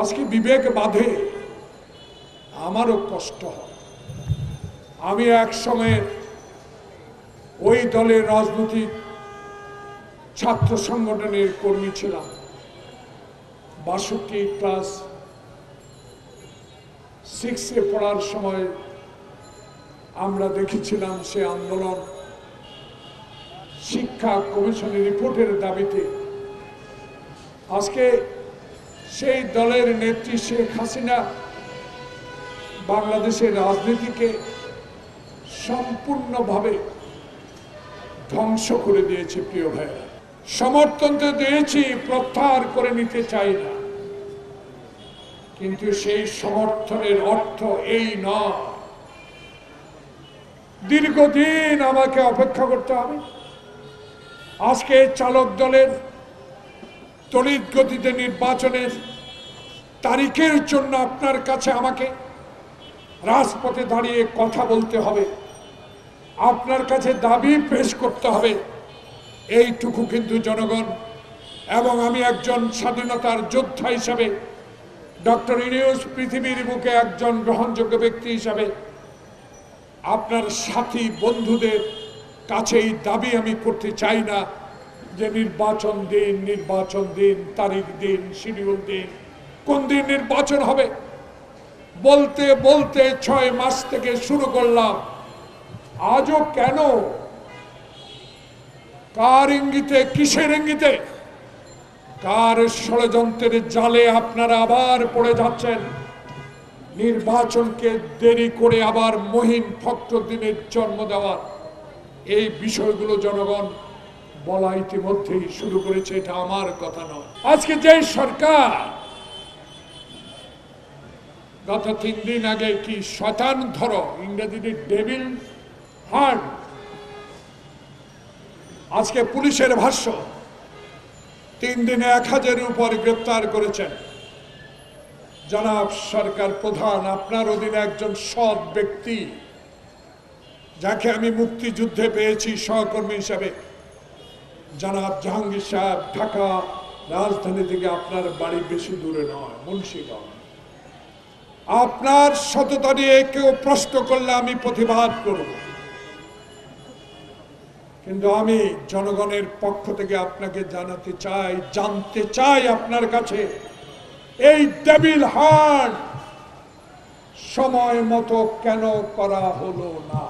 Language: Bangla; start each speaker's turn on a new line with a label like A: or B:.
A: আজকে বিবেক বাঁধে, আমারও কষ্ট হয়। আমি এক সময় ওই দলের রাজনৈতিক ছাত্র সংগঠনের কর্মী ছিলাম। 62 ক্লাস 6-এ পড়ার সময় আমরা দেখেছিলাম সে আন্দোলন শিক্ষা কমিশনের রিপোর্টের দাবিতে। আজকে সেই দলের নেত্রী শেখ হাসিনা বাংলাদেশের রাজনীতিকে সম্পূর্ণভাবে ধ্বংস করে দিয়েছে। প্রিয় ভাইরা, সমর্থন তো দিয়েছি, প্রত্যাহার করে নিতে চাই না, কিন্তু সেই সমর্থনের অর্থ এই নয় দীর্ঘদিন আমাকে অপেক্ষা করতে হবে। আজকে চালক দলের তড়িৎ গতিতে নির্বাচনের তারিখের জন্য আপনার কাছে আমাকে রাজপথে দাঁড়িয়ে কথা বলতে হবে, আপনার কাছে দাবি পেশ করতে হবে। এইটুকু কিন্তু জনগণ এবং আমি একজন স্বাধীনতার যোদ্ধা হিসাবে, ডক্টর ইউনূস পৃথিবীর বুকে একজন গ্রহণযোগ্য ব্যক্তি হিসাবে আপনার সাথী বন্ধুদের কাছে এই দাবি আমি করতে চাই না যে নির্বাচন দিন, তারিখ দিন, শিডিউল দিন, কোন দিন নির্বাচন হবে। বলতে বলতে 6 মাস থেকে শুরু করলাম, আজও কেন? কার ইঙ্গিতে, কিসের ইঙ্গিতে, কার ষড়যন্ত্রের জালে আপনারা আবার পড়ে যাচ্ছেন? নির্বাচনকে দেরি করে আবার মহিন ফখরুদ্দিনের জন্ম দেওয়ার এই বিষয়গুলো জনগণ বলা ইতিমধ্যেই শুরু করেছে। এটা আমার কথা নয়। আজকে যে সরকার গত 3 দিন আগে কি শয়তান ধরো, ইংরেজিতে ডেভিল হার্ট, আজকে পুলিশের ভাষ্য 3 দিনে 1000-এর উপর গ্রেপ্তার করেছেন। জনাব সরকার প্রধান, আপনার অধীনে একজন সৎ ব্যক্তি যাকে আমি মুক্তিযুদ্ধে পেয়েছি সহকর্মী হিসাবে, জনাব জাহাঙ্গীর সাহেব, ঢাকা রাজধানী থেকে আপনার বাড়ি বেশি দূরে নয়, মুন্সিগঞ্জ। আপনার সততা নিয়ে কেউ প্রশ্ন করলে আমি প্রতিবাদ করব, কিন্তু আমি জনগণের পক্ষ থেকে আপনাকে জানতে চাই আপনার কাছে এই ডেভিল হান্ট সময় মতো কেন করা হলো না?